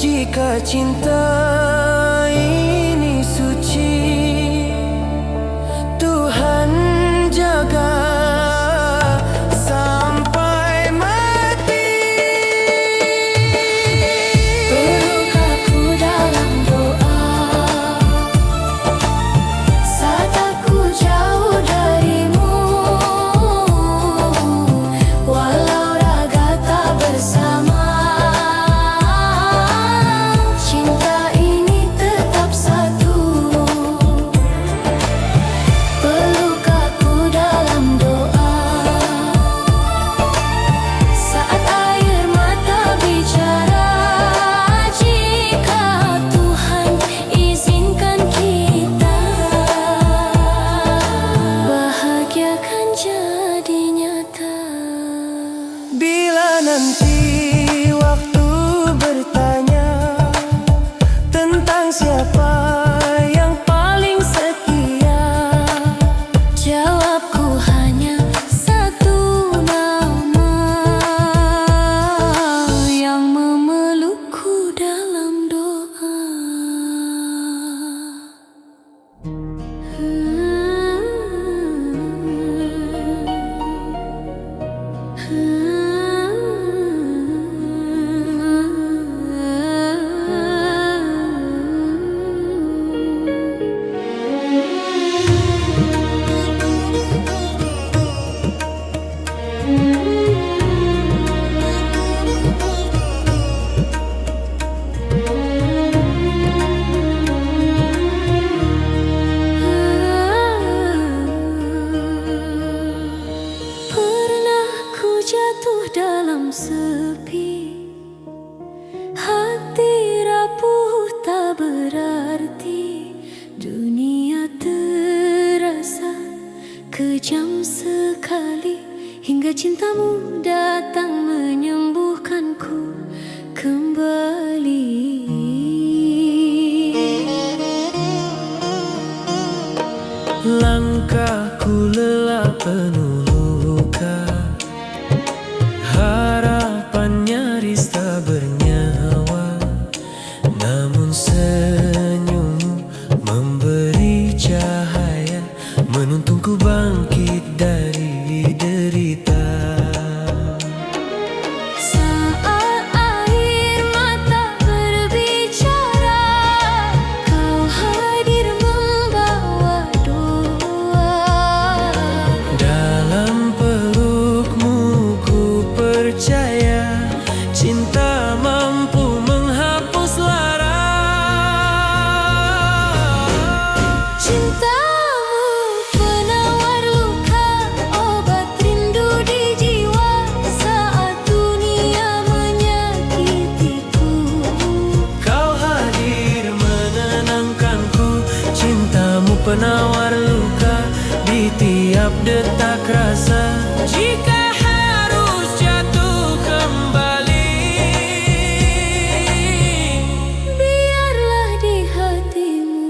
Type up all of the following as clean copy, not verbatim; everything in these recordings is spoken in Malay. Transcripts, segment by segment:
Jika cinta ini suci, Tuhan jaga sampai mati. Peluk aku dalam doa saat aku jauh darimu, walau raga tak bersama. Cinta ini tetap satu. Peluk aku dalam doa saat air mata bicara. Jika Tuhan izinkan kita, bahagia kan jadi nyata. Bila nanti waktu bertanya tentang siapa yang paling setia, Jawabku hanya satu nama yang memelukku dalam doa. Pernah ku jatuh dalam sepi, hati rapuh tak berarti, dunia terasa kejam sekali, hingga cintamu datang menyembuhkanku kembali. langkahku lelah penuh luka, harapan nyaris tak bernyawa. Namun senyummu memberi cahaya, menuntunku bangkit dari derita. Saat air mata berbicara, kau hadir membawa doa. Dalam pelukmu ku percaya, cinta mampu menghapus lara. Cintamu penawar luka, obat rindu di jiwa saat dunia menyakitiku. Kau hadir menenangkanku, cintamu penawar luka di tiap detak rasa. Jika harus jatuh kembali, Biarlah di hatimu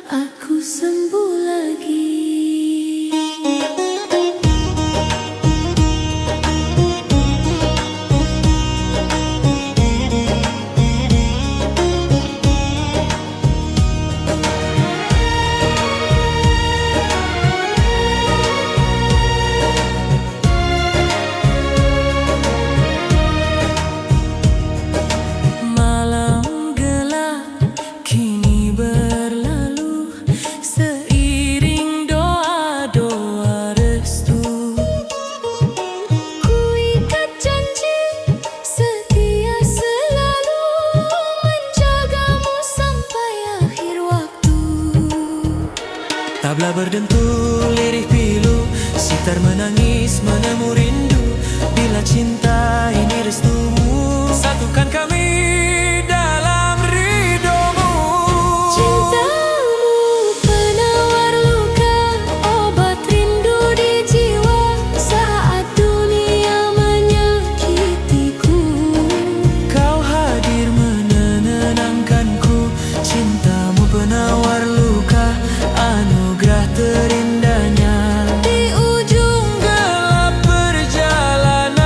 aku sembuh lagi. malam gelap kini berlalu, seiring doa-doa restu. Ku ikat janji setia selalu menjagamu sampai akhir waktu. Tabla berdentul lirih pilu, sitar menangis menemu rindu. Bila cinta ini restumu, satukan kami dalam ridhomu. Cintamu penawar luka, obat rindu di jiwa saat dunia menyakitiku. Kau hadir menenangkanku, cintamu penawar luka, anugerah terindahnya. Di ujung gelap perjalanan,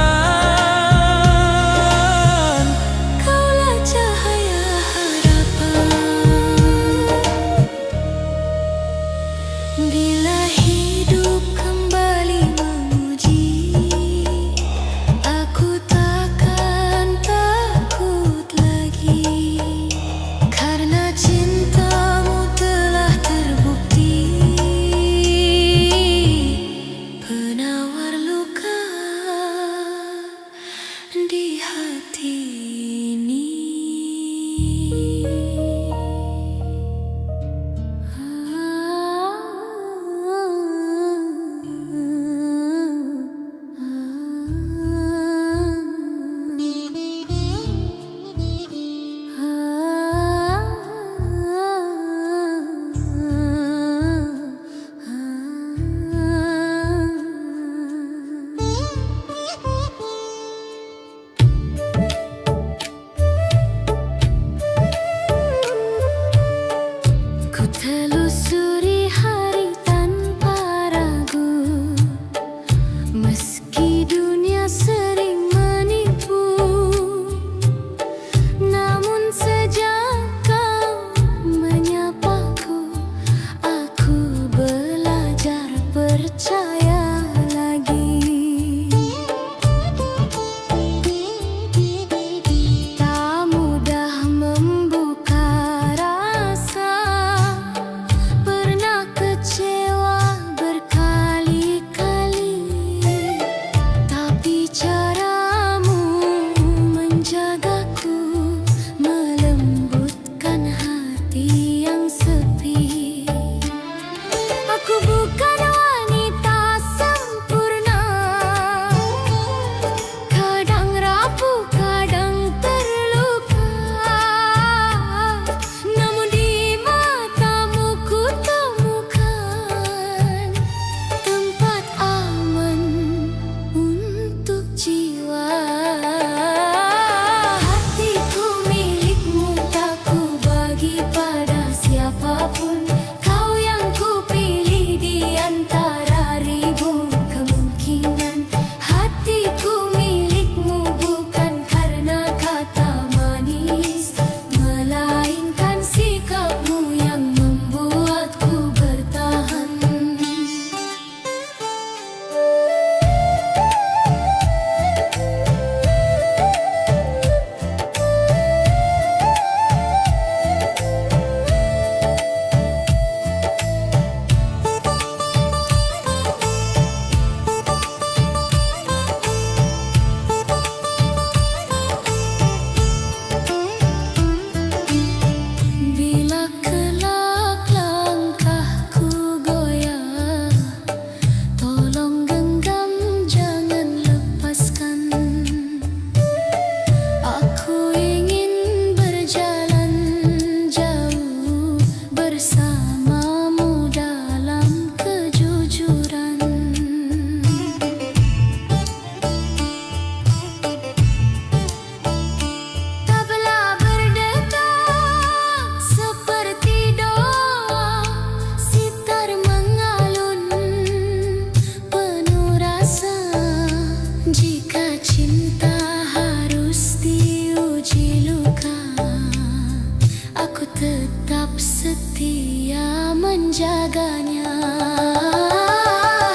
tetap setia menjaganya.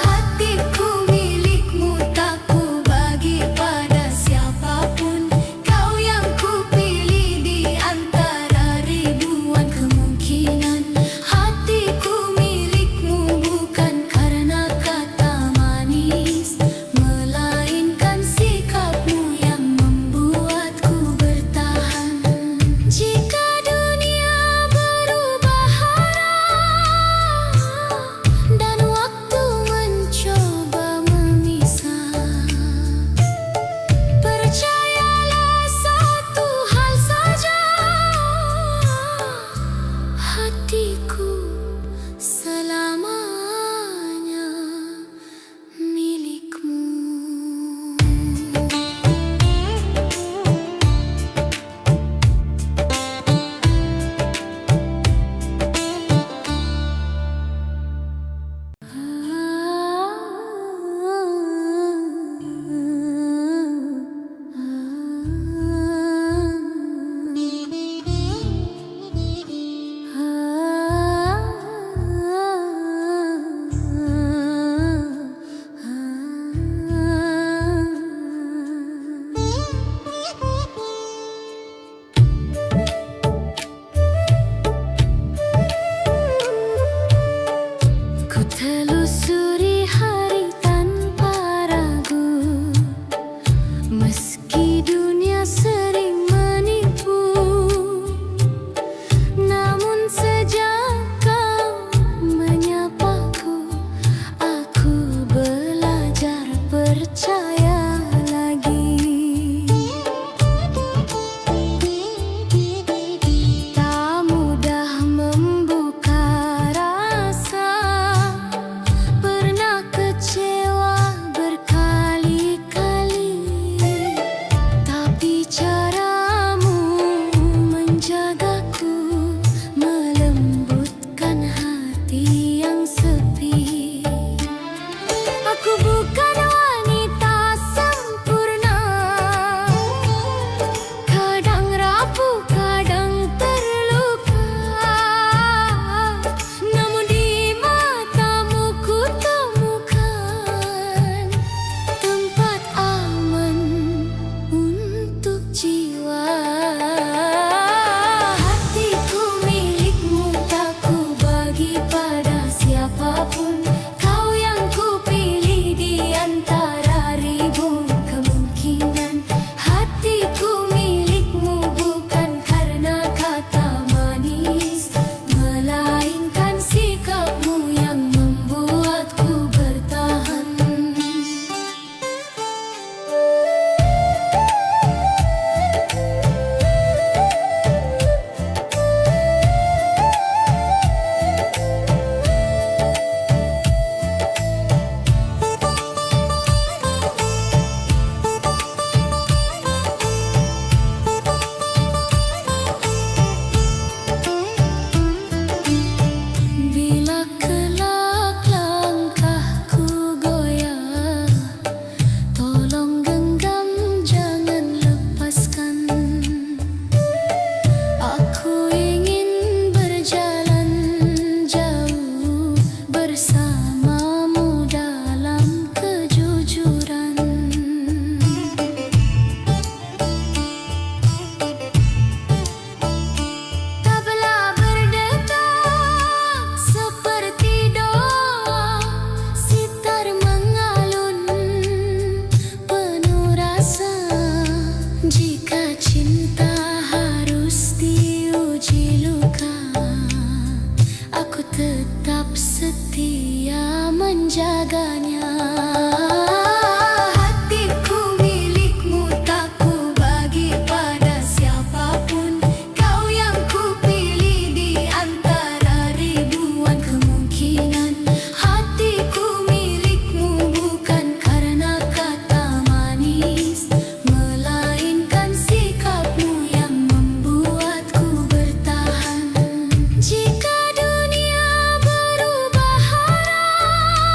Hatiku milikmu, tak ku bagi pada siapapun. Kau yang ku pilih di antara ribuan kemungkinan. Hatiku milikmu bukan karena kata manis, melainkan sikapmu yang membuatku bertahan. Jika dunia berubah arah dan waktu mencoba memisah, percayalah satu hal saja, hatiku selamanya milikmu. Ku telusuri hari tanpa ragu, meski dunia sering menipu. Namun sejak kau menyapaku, aku belajar percaya lagi. Tak mudah membuka rasa, pernah kecewa berkali-kali, tapi caramu menjagaku, melembutkan hati yang sepi. Aku bukan wanita sempurna, kadang rapuh, kadang terluka. Namun di matamu ku temukan tempat aman untuk jiwa. Hatiku milikmu, tak ku bagi pada siapapun. Kau yang ku pilih di antara ribuan kemungkinan. Hatiku milikmu bukan karena kata manis, melainkan sikapmu yang membuatku bertahan. Bila kelak langkahku goyah, tolong genggam, jangan lepaskan. Aku ingin berjalan jauh bersamamu dalam kejujuran. Tabla berdetak seperti doa, sitar mengalun penuh rasa. Jika cinta harus diuji luka, aku tetap setia menjaganya. Hatiku milikmu, tak ku bagi pada siapapun. Kau yang ku pilih di antara ribuan kemungkinan. Hatiku milikmu bukan karena kata manis, melainkan sikapmu yang membuatku bertahan. Jika dunia berubah arah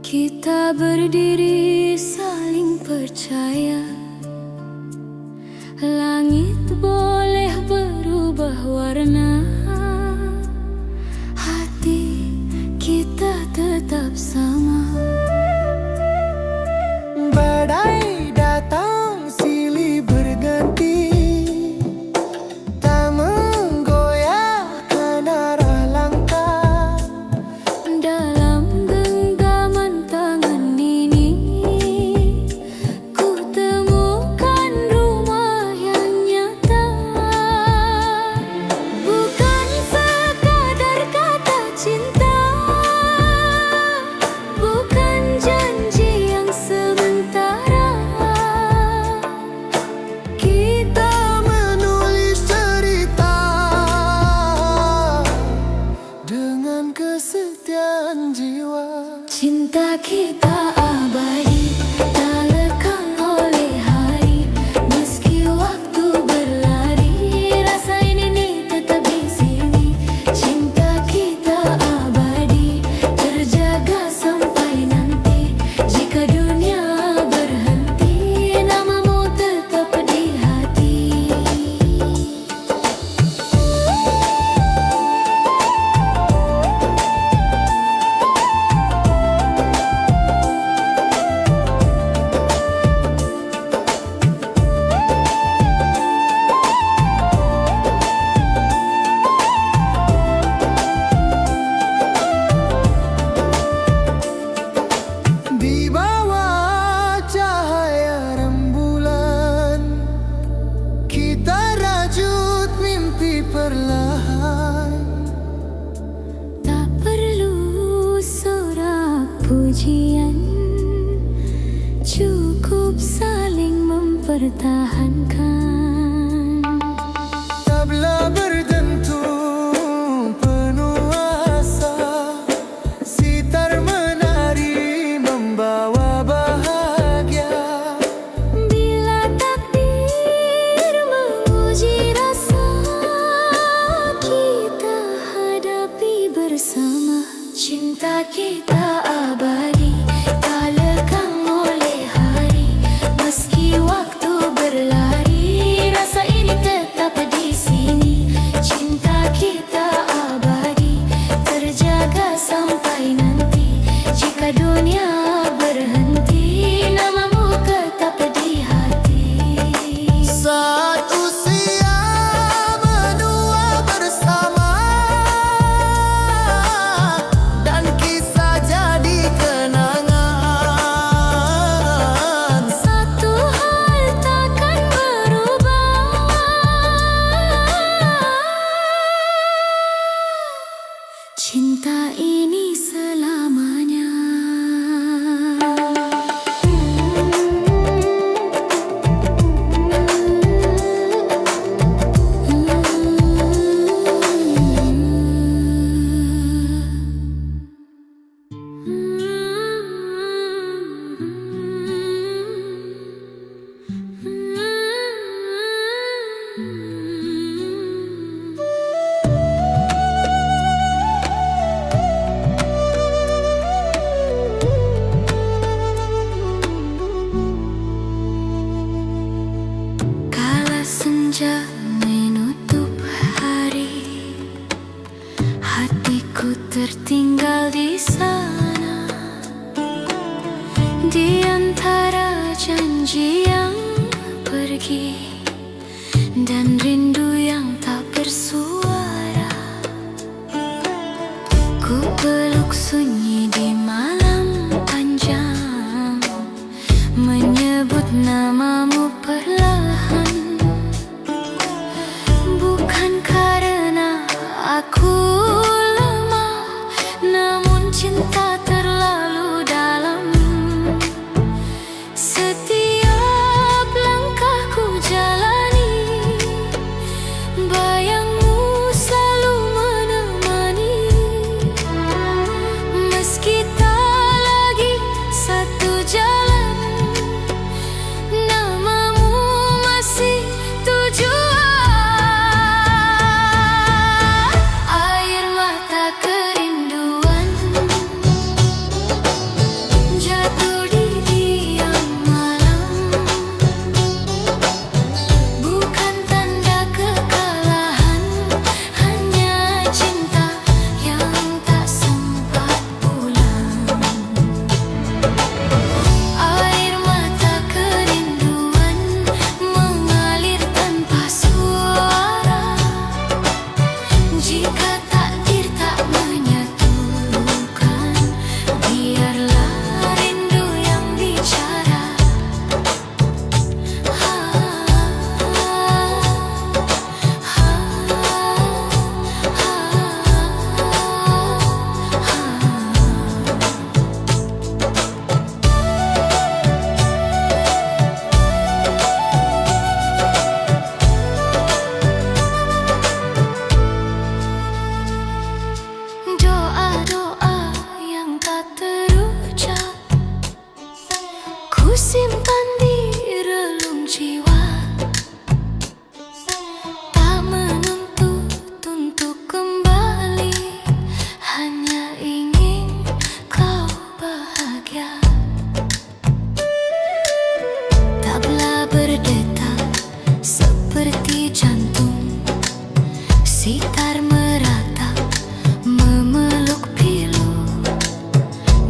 Kita berdiri saling percaya. Langit boleh berubah warna, hati kita tetap sama. Badai datang silih berganti, tak menggoyahkan arah langkah. Dalam genggaman tangan ini, ku temukan rumah yang nyata. Bukan sekadar kata cinta, bukan janji yang sementara. Kita menulis cerita dengan kesetiaan jiwa. Cinta kita abadi, tak lekang oleh hari. Meski waktu berlari, rasa ini tetap di sini. Cinta kita abadi, terjaga sampai nanti. Jika dunia berhenti, namamu tetap di hati. Di bawah cahaya rembulan, kita rajut mimpi perlahan. Tak perlu sorak pujian, cukup saling mempertahankan. Tabla berdentum penuh asa, sitar menari membawa bahagia. Bila takdir menguji rasa, kita hadapi bersama. Cinta kita abadi, tak lekang oleh hari. Meski waktu berlari, rasa ini tetap di sini. Cinta kita abadi, terjaga sampai nanti. Jika dunia berhenti, namamu tetap di hati. Saat usia menua bersama, dan kisah jadi kenangan. Satu hal takkan berubah, cinta ini selamanya.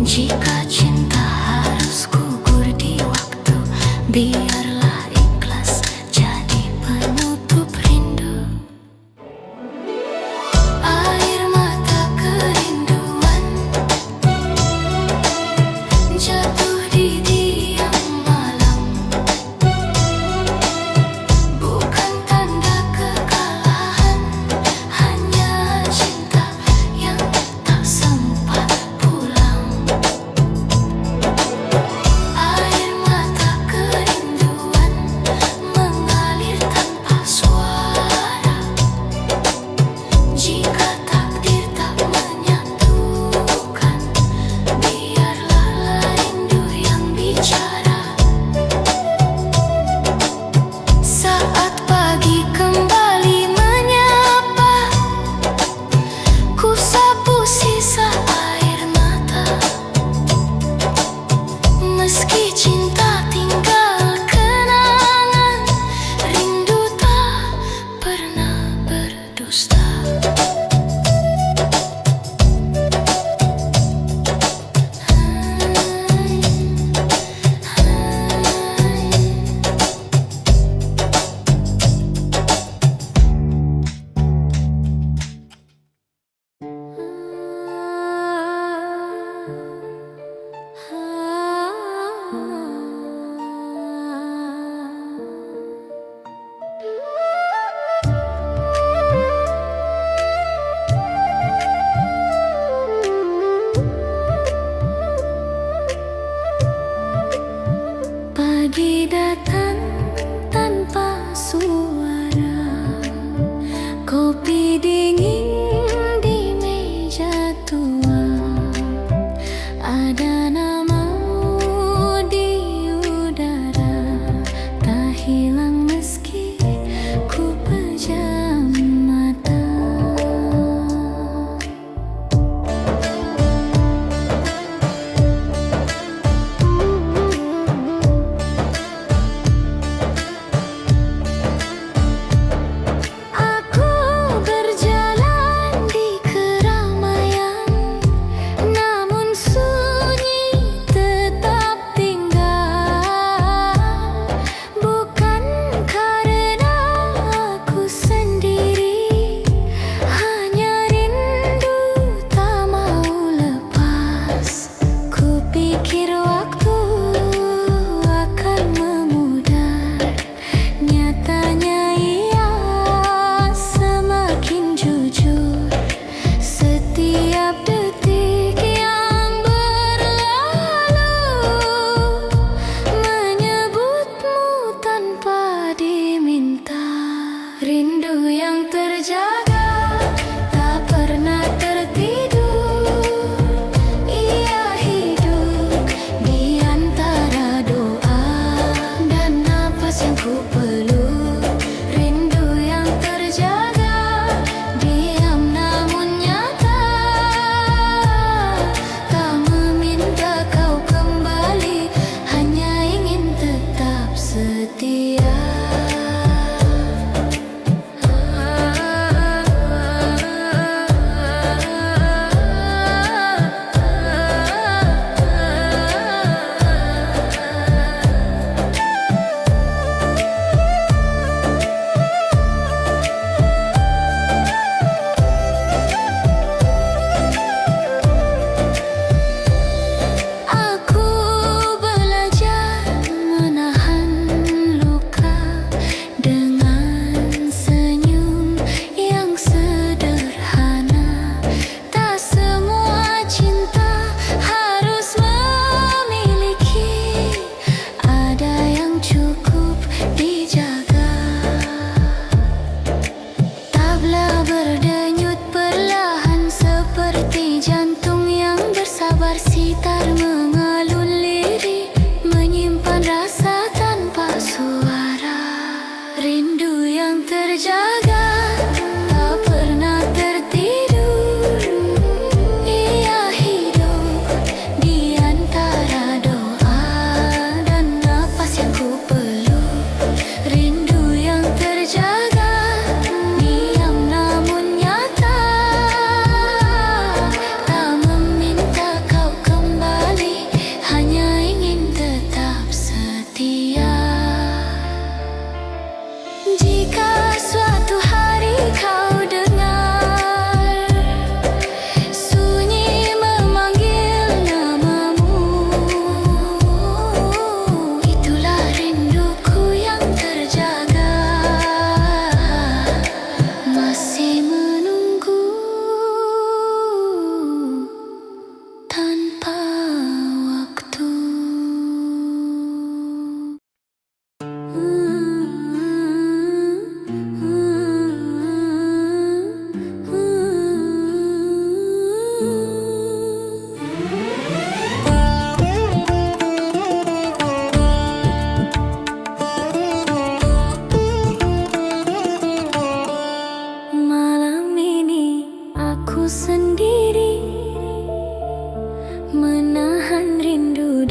Jika cinta harus gugur di waktu, biarlah ikhlas jadi penutup rindu. Air mata kerinduan jatuh di diam malam, bukan tanda kekalahan, hanya cinta yang tak sempat pulang. Air mata kerinduan mengalir tanpa suara. Jika takdir tak menyatukan, biarlah rindu yang bicara. Saat pagi kembali menyapa, ku sapu sisa air mata. Meski cinta tinggal kenangan, rindu tak pernah berdusta. Pagi datang tanpa suara, kopi dingin di meja tua. Ada namamu di udara, tak hilang meski ku pejam mata. Aku berjalan di keramaian, namun sunyi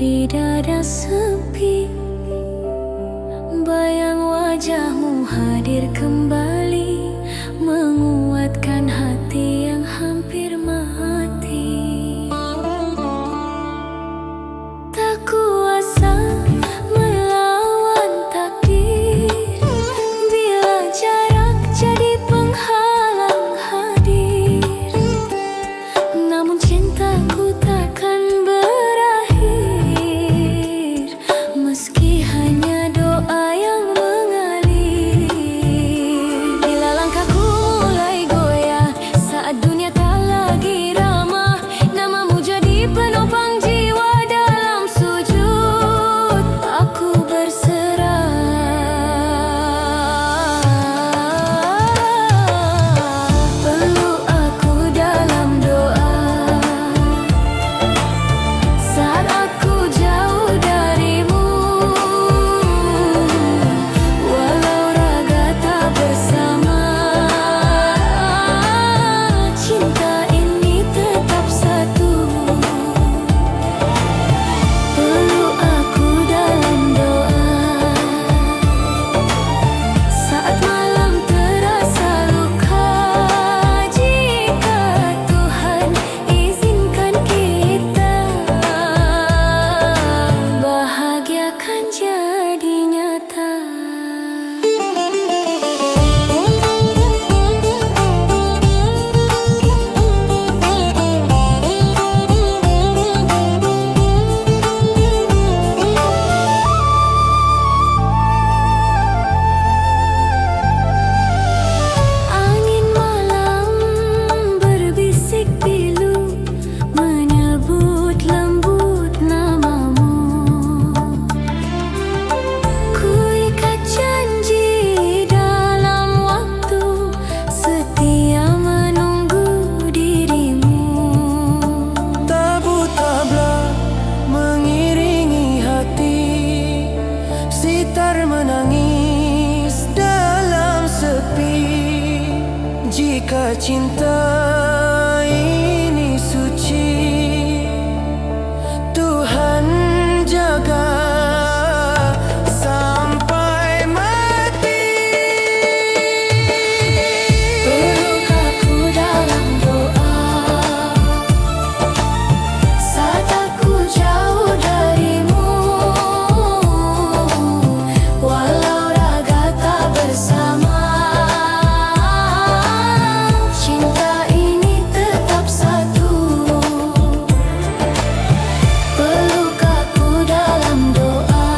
di dada sepi. Bayang wajahmu hadir kembali, menguatkan hati yang hampir mati. Tak kuasa melawan takdir, bila jarak jadi penghalang hadir. Namun cintaku takkan berakhir, meski hanya doa yang mengalir. Bila langkahku mulai goyah saat dunia tak lagi ramah, namamu jadi penopang jiwa. Dalam sujud aku berserah. Peluk aku dalam doa saat aku jauh darimu. Walau raga tak bersama, cinta ini tetap satu. Peluk aku dalam doa saat malam terasa luka. Jika Tuhan izinkan kita, bahagia kan jadi nyata. Angin malam berbisik pilu, menyebut lembut namamu. Ku ikat janji dalam waktu, setia menunggu dirimu. Tabu tabla mengiringi hati, sitar menangis dalam sepi. Jika cinta ini suci, Tuhan jaga sampai mati. Peluk aku dalam doa saat aku jauh darimu. Walau raga tak bersama, cinta ini tetap satu. Peluk aku dalam doa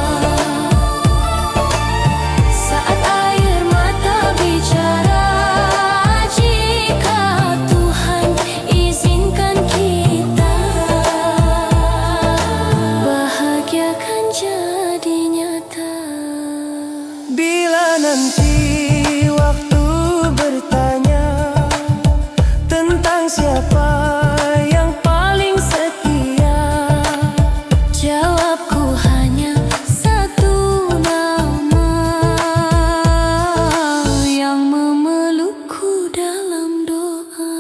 saat air mata bicara. Jika Tuhan izinkan kita, bahagia kan jadi nyata. Bila nanti waktu bertanya tentang siapa yang paling setia, Jawabku hanya satu nama yang memelukku dalam doa.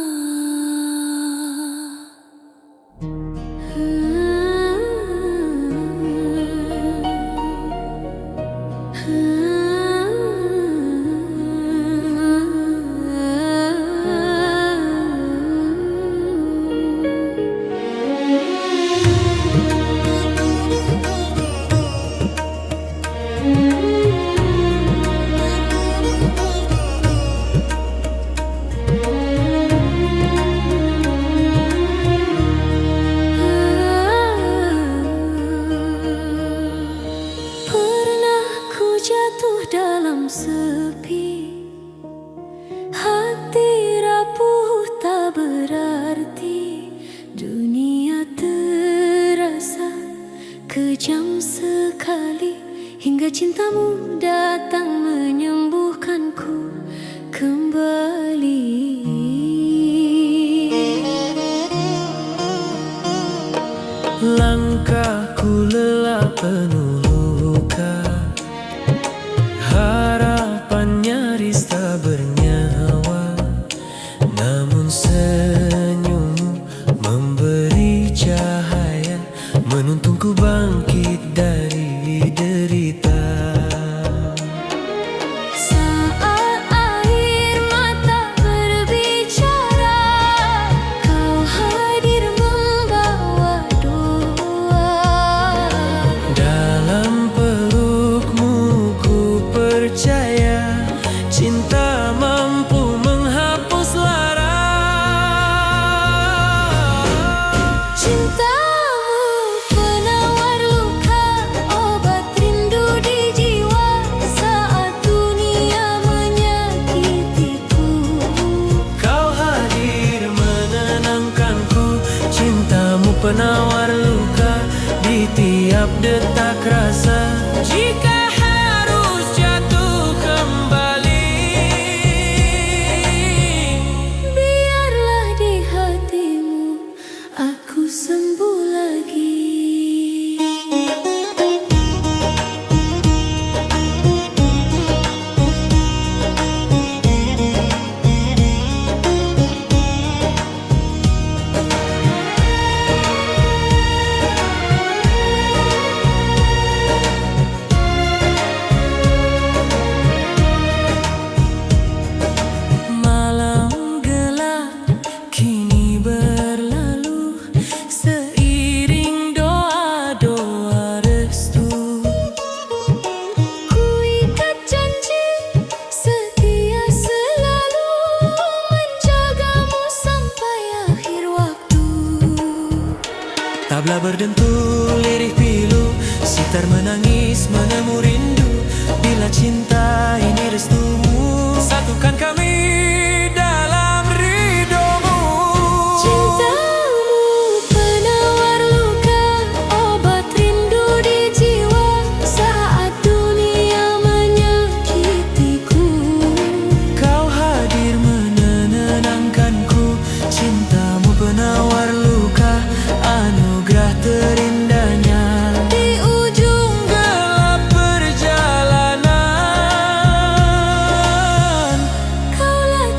Pernah ku jatuh dalam sepi, hati rapuh tak berarti. Dunia terasa kejam sekali, hingga cintamu datang menyembuhkanku kembali. langkahku lelah penuh luka, harapan nyaris tak bernyawa. Namun senyummu memberi cahaya, menuntunku bangkit dari derita. Saat air mata berbicara, kau hadir membawa doa. Dalam pelukmu ku percaya, cinta mampu menghapus lara. Cintamu penawar luka, obat rindu di jiwa saat dunia menyakitiku. Kau hadir menenangkanku, cintamu penawar luka di tiap detak rasa. Jika harus jatuh kembali, Biarlah di hatimu aku sembuh lagi. malam gelap kini berlalu, seiring doa-doa restu. Ku ikat janji setia selalu menjagamu sampai akhir waktu. Tabla berdentu, lirih pilu, sitar menangis menemu rindu. Bila cinta ini restumu, satukan kami dalam ridhomu. Cintamu penawar luka, obat rindu di jiwa saat dunia menyakitiku. Kau hadir menenangkanku, cintamu penawar luka, anugerah terindahnya. Di ujung gelap perjalanan, Kaulah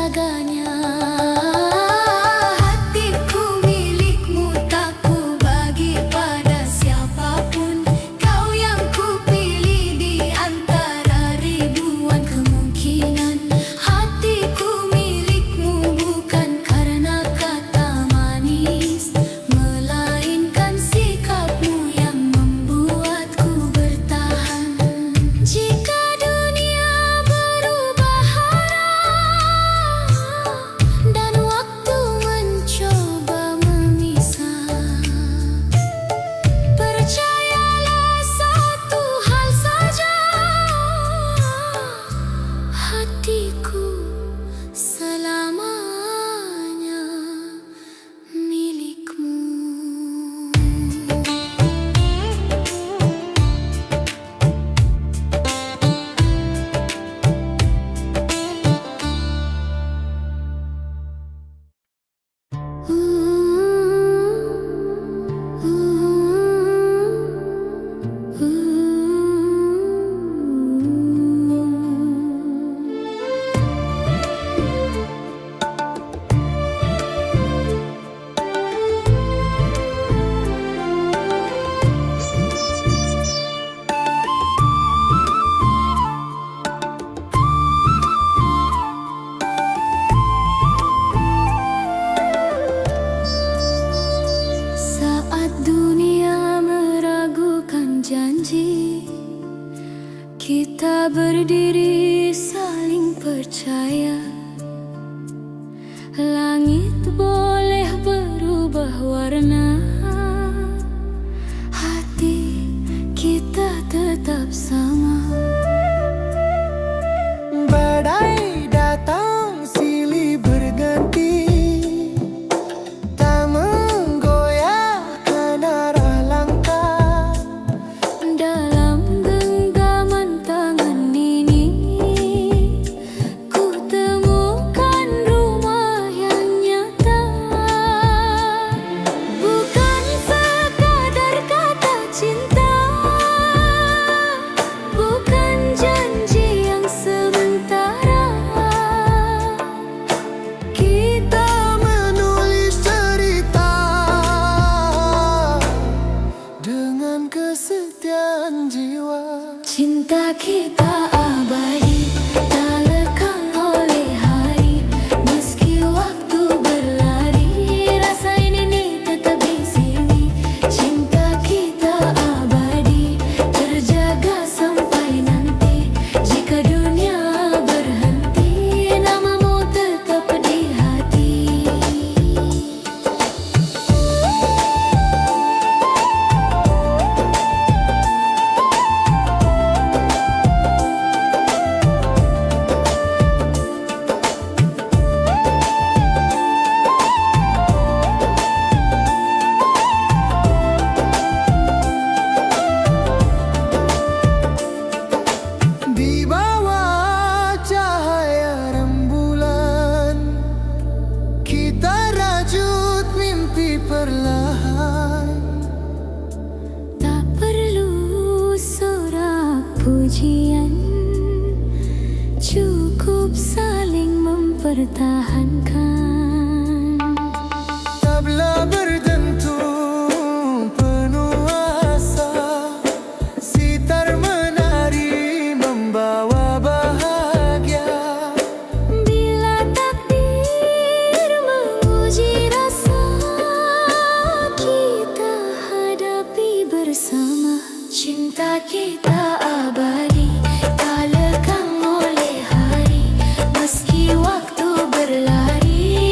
terjaganya. Hatiku milikmu, tak ku bagi pada siapapun. Kau yang ku pilih di antara ribuan kemungkinan. Hatiku milikmu bukan karena kata manis, melainkan sikapmu yang membuatku bertahan. Jika dunia berubah arah dan waktu mencoba memisah, percayalah satu hal saja, hatiku selamanya milikmu. Saat dunia meragukan janji, kita berdiri saling percaya. Langit boleh berubah warna, hati kita tetap sama. Badai datang silih berganti, tak menggoyahkan arah langkah. Dalam genggaman tangan ini, ku temukan rumah yang nyata. Bukan sekadar kata cinta, bukan janji yang sementara. Kita menulis cerita dengan kesetiaan jiwa. Cinta kita abadi, tak lekang oleh hari. Meski waktu berlari, rasa ini tetap di sini. Cinta kita abadi, terjaga sampai nanti. Jika dunia berhenti, namamu tetap di hati. Di bawah cahaya rembulan, kita rajut mimpi perlahan. Tak perlu sorak pujian, cukup saling mempertahankan. Tabla berdentum penuh asa, sitar menari membawa bahagia. Bila takdir menguji rasa, kita hadapi bersama. Cinta kita abadi, tak lekang oleh hari. Meski waktu berlari,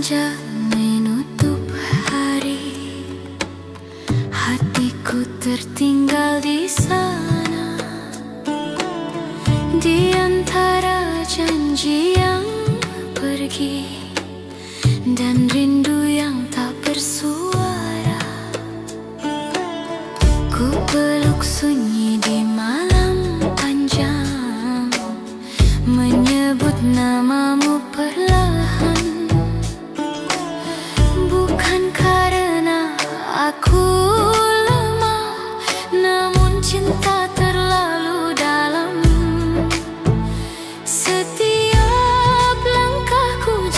senja menutup hari, hatiku tertinggal di sana, di antara janji yang pergi dan rindu yang tak bersuara. Ku peluk sunyi di malam panjang, menyebut namamu perlahan. Bukan karena aku lemah, namun cinta terlalu dalam. Setiap langkahku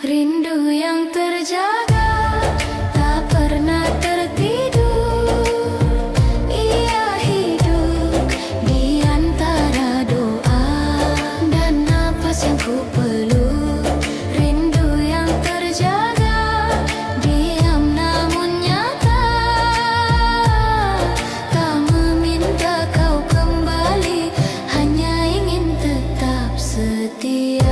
rindu yang terjaga, tak pernah tertidur. Ia hidup di antara doa dan napas yang ku peluk. Rindu yang terjaga, diam namun nyata. Tak meminta kau kembali, hanya ingin tetap setia.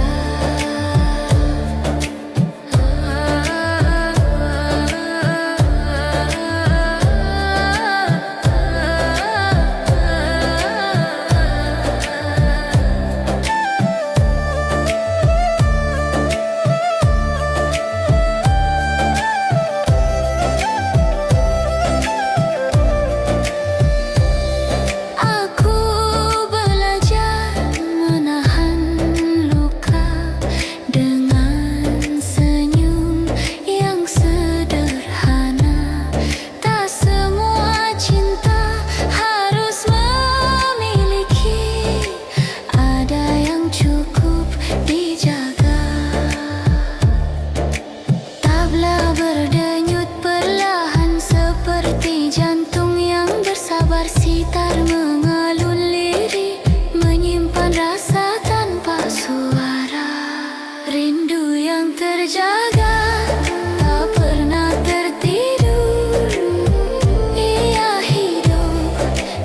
Aku belajar menahan luka dengan senyum yang sederhana. Tak semua cinta harus memiliki, ada yang cukup dijaga. Tabla berdenyut perlahan seperti jantung yang bersabar. Sitar mengalun lirik, menyimpan rasa tanpa suara. Rindu yang terjaga, tak pernah tertidur. Ia hidup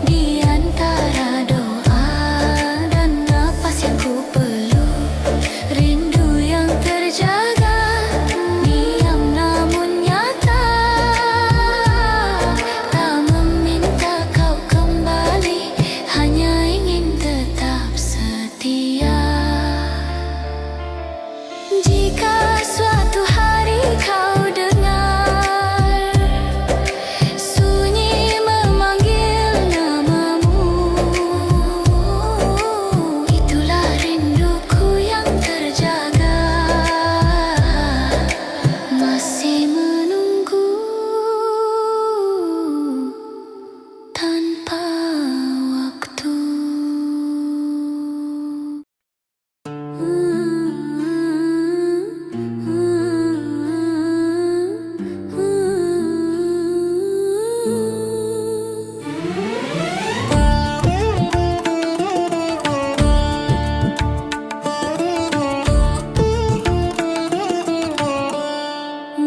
di antara doa dan napas yang ku peluk. Rindu yang terjaga, diam namun nyata. Tak meminta kau kembali, hanya ingin tetap setia. Jika suatu hari kau dengar sunyi memanggil namamu, itulah rinduku yang terjaga, masih menunggu tanpa waktu.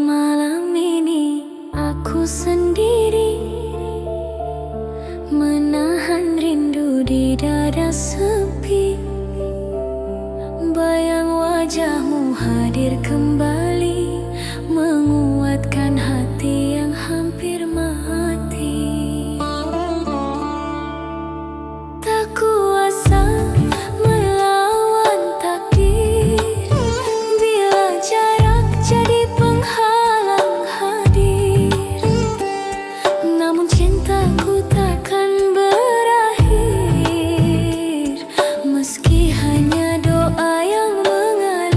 Malam ini aku sendiri, menahan rindu di dada sepi. Bayang wajahmu hadir kembali, menguatkan hati yang hampir mati. Tak kuasa melawan takdir, bila jarak jadi penghalang hadir. Namun cintaku takkan berakhir, meski hanya doa yang mengalir.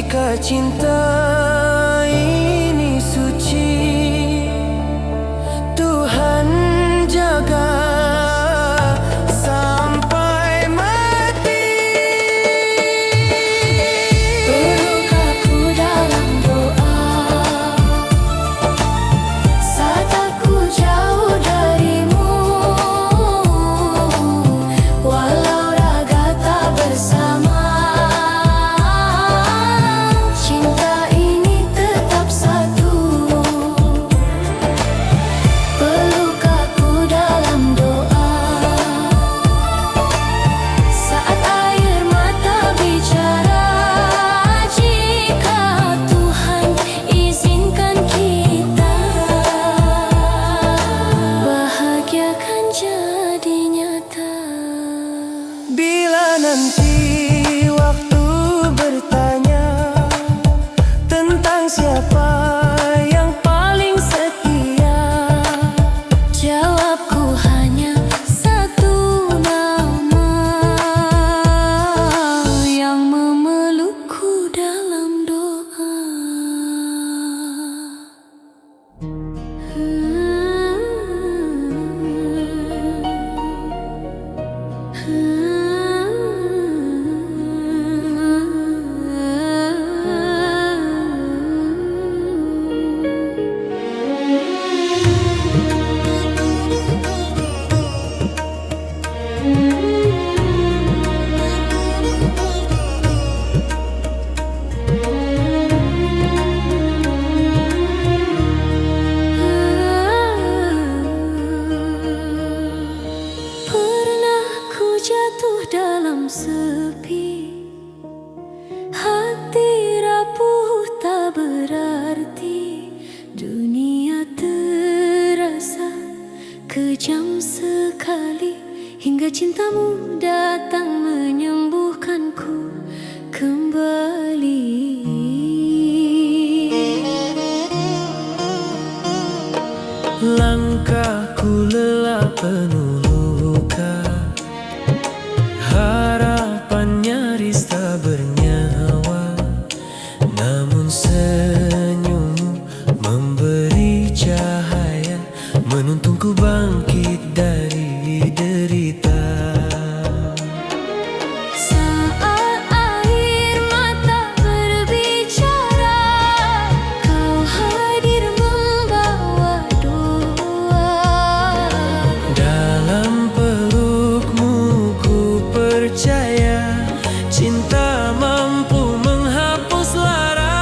Jika cinta ini suci, Tuhan jaga sampai mati. Peluk aku dalam doa saat aku jauh darimu, walau raga tak bersama, cinta ini tetap satu. Peluk aku dalam doa saat air mata bicara, jika Tuhan izinkan kita, bahagia kan jadi nyata. Bila nanti waktu bertanya tentang siapa yang paling setia, Jawabku hanya satu nama yang memelukku dalam doa. Pernah ku jatuh dalam sepi, hati rapuh tak berarti, dunia terasa kejam sekali, hingga cintamu datang menyembuhkanku kembali. langkahku lelah penuh luka, harapan nyaris tak bernyawa, namun senyummu memberi cahaya, menuntunku bangkit dari derita. Saat air mata berbicara, kau hadir membawa doa. Dalam pelukmu ku percaya, cinta mampu menghapus lara.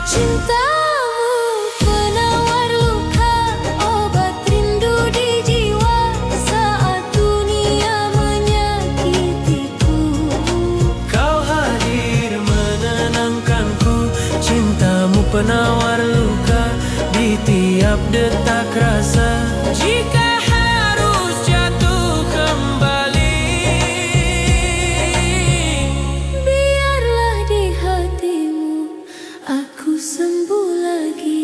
Cintamu penawar luka, obat rindu di jiwa saat dunia menyakitiku. Kau hadir menenangkanku, cintamu penawar luka di tiap detak rasa. Jika harus jatuh kembali, Biarlah di hatimu aku sembuh lagi.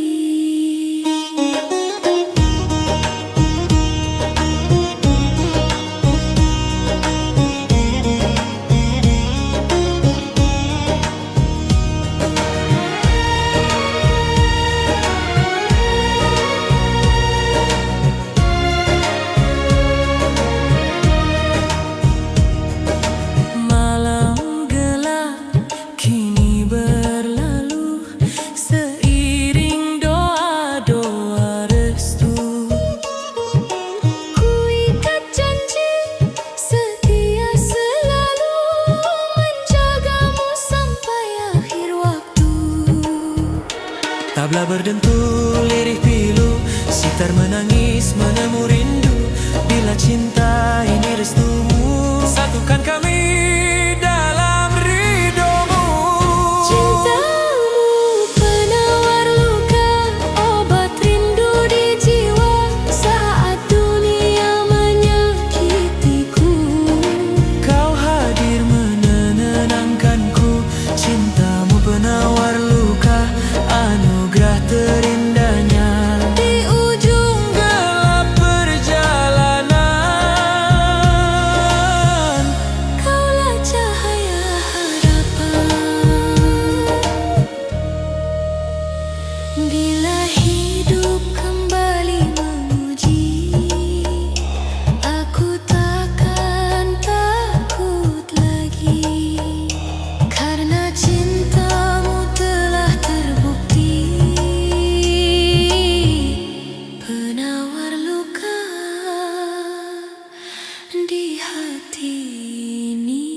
malam gelap kini berlalu, seiring doa-doa restu. Ku ikat janji setia selalu menjagamu sampai akhir waktu. Tabla berdentul lirih pilu, sitar menangis menemu rindu. Bila cinta ini restumu, satukan kami dalam ridhomu. Cintamu penawar luka, obat rindu di jiwa saat dunia menyakitiku. Kau hadir menenangkanku, cintamu penawar luka, anugerah terindahnya. Di ujung Gelap perjalanan, di hati ini.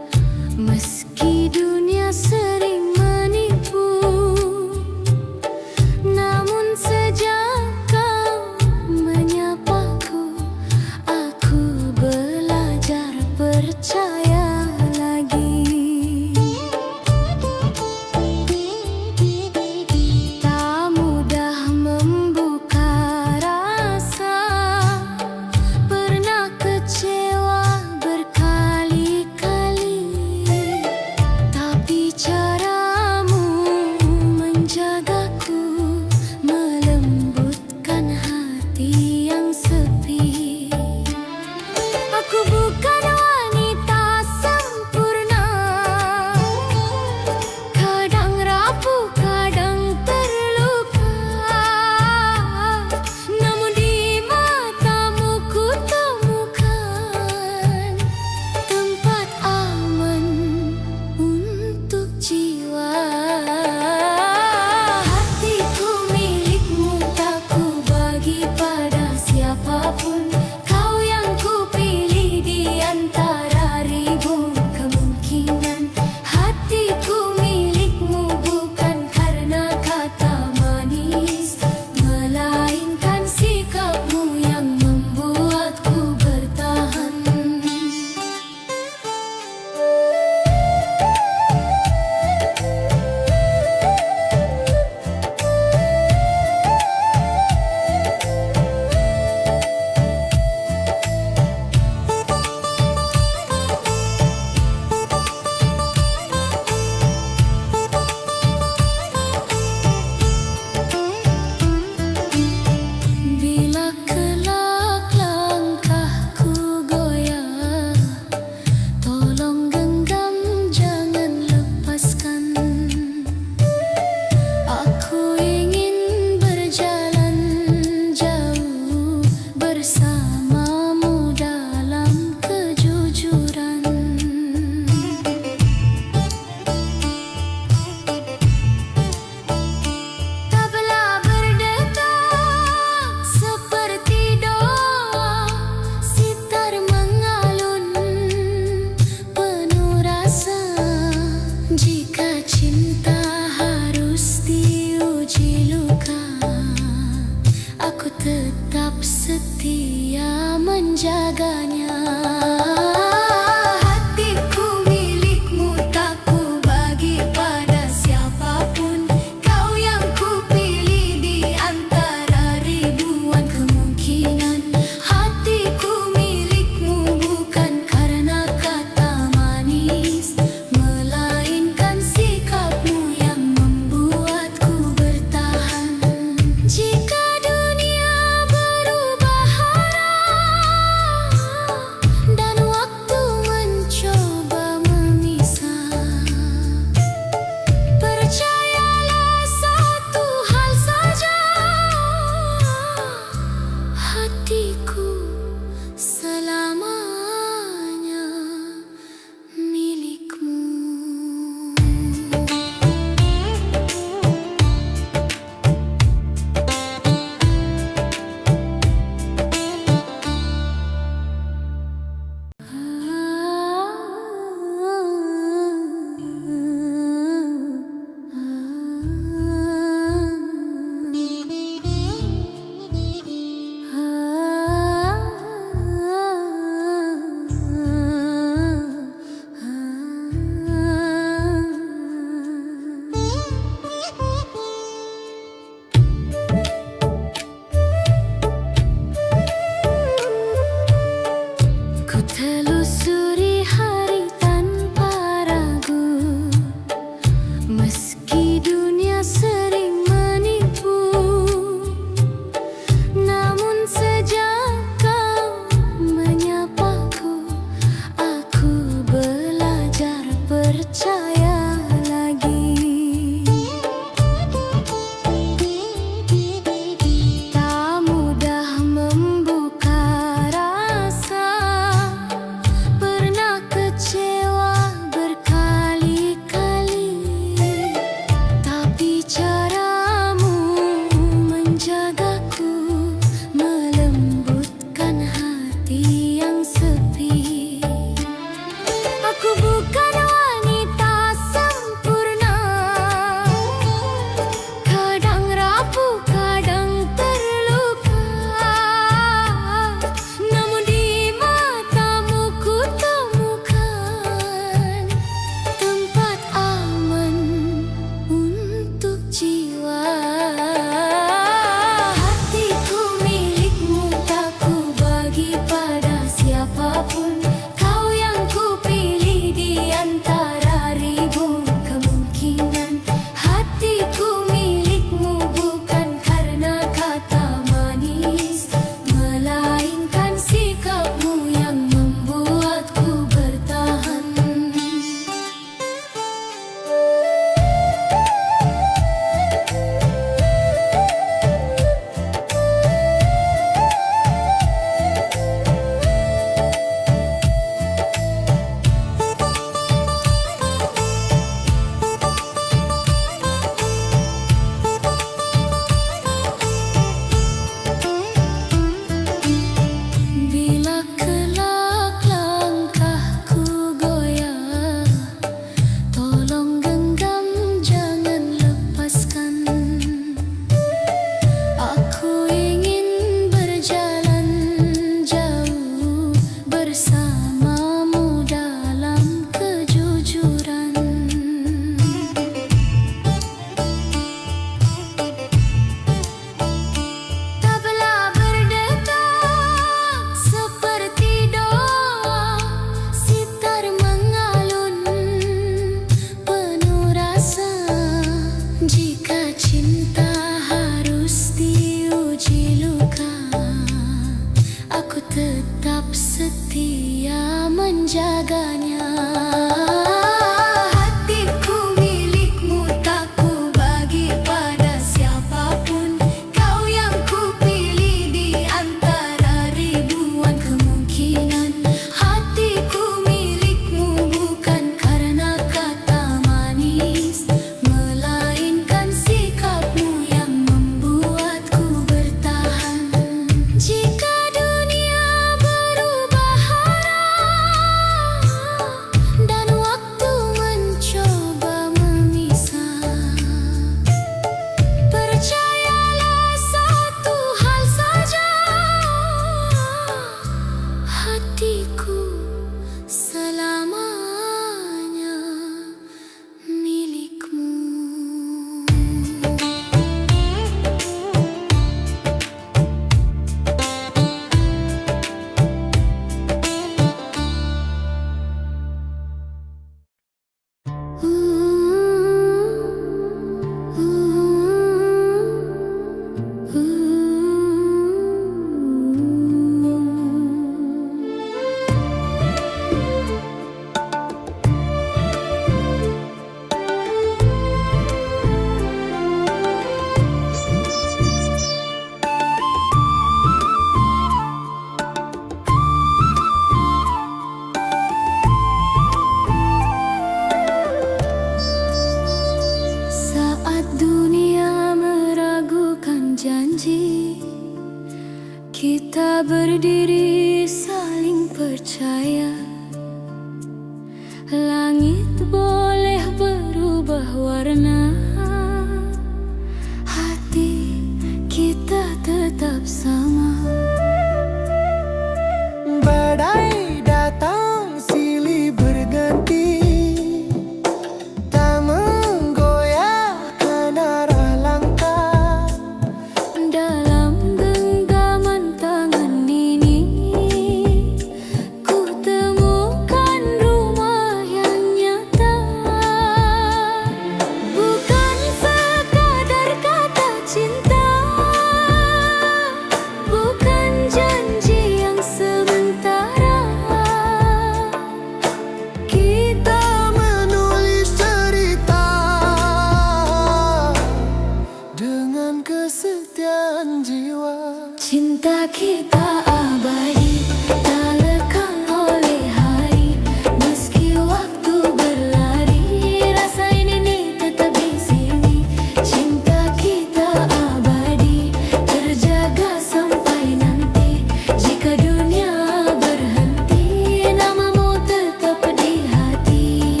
Cinta kita abadi, tak lekang oleh hari. Meski waktu berlari, rasa ini tetap di sini. Cinta kita abadi, terjaga sampai nanti. Jika dunia berhenti, namamu tetap di hati.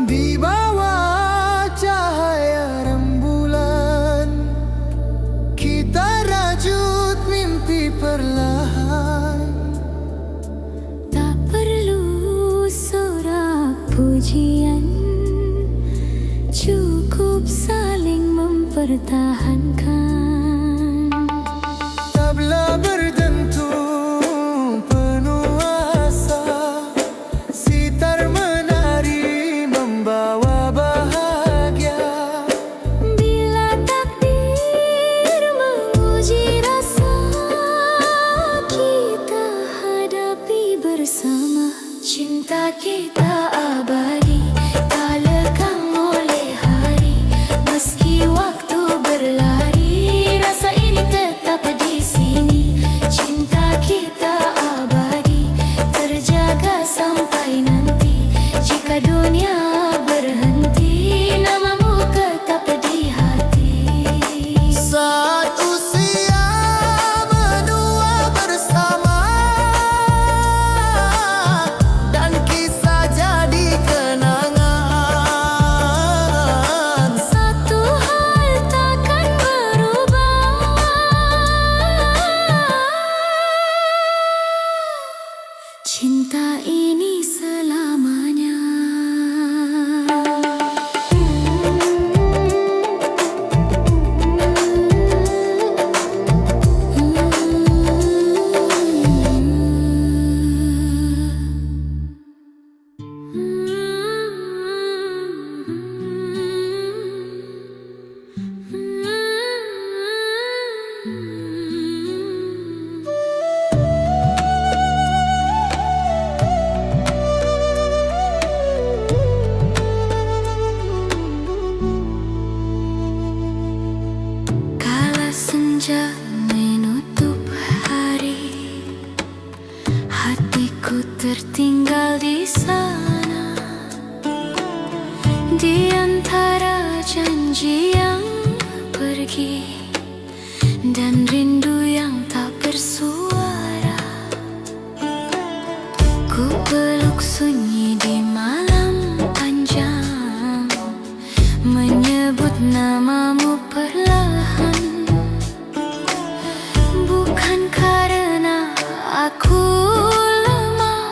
Di bawah cahaya rembulan, kita rajut mimpi perlahan. Tak perlu sorak pujian, cukup saling mempertahankan. Tabla berdentum penuh asa, sitar menari membawa bahagia. Bila takdir menguji rasa, kita hadapi bersama. Cinta kita abadi, tak lekang oleh hari. Meski waktu berlari, rasa ini tetap di sini. Cinta kita abadi, terjaga sampai nanti. Jika dunia berhenti, namamu tetap di hati. Saat usia menua bersama, dan kisah jadi kenangan. Satu hal takkan berubah, cinta ini selamanya. Kala senja menutup hari, hatiku tertinggal di sana. Di antara janji yang pergi dan rindu yang tak bersuara, ku peluk sunyi di malam panjang, menyebut namamu perlahan. Bukan karena aku lemah,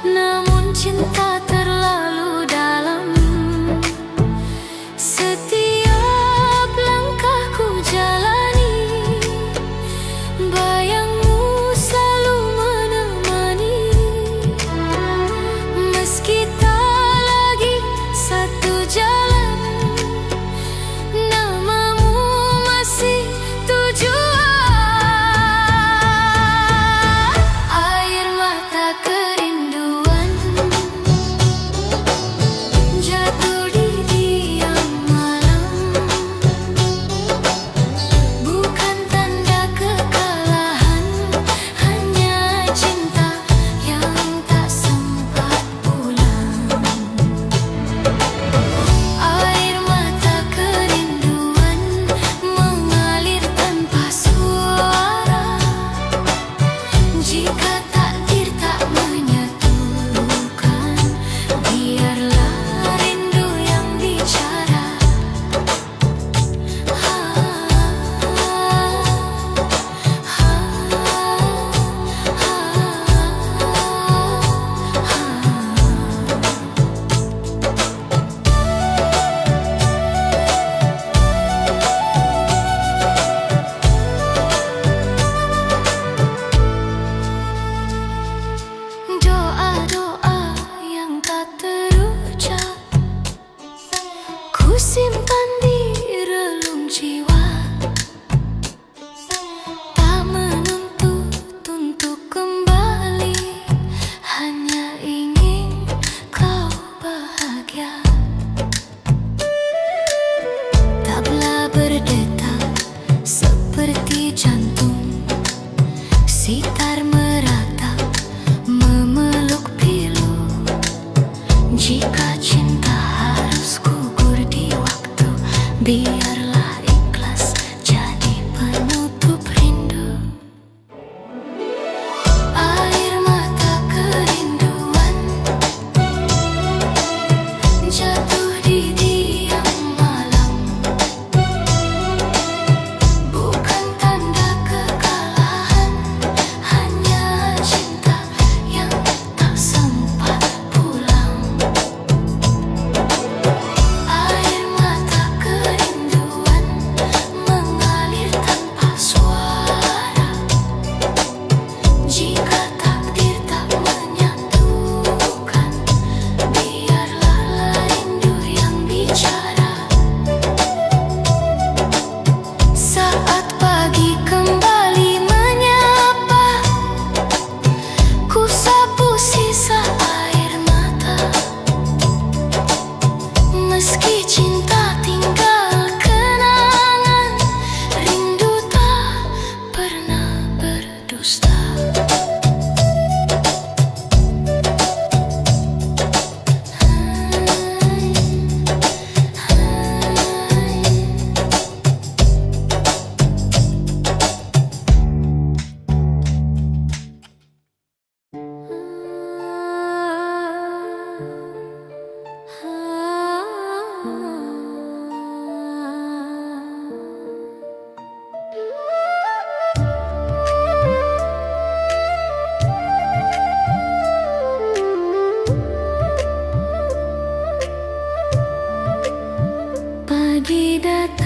namun cinta terlalu dalam. Setiap langkahku jalani, bayangmu selalu menemani. Meski tak lagi satu jalan, namamu datang.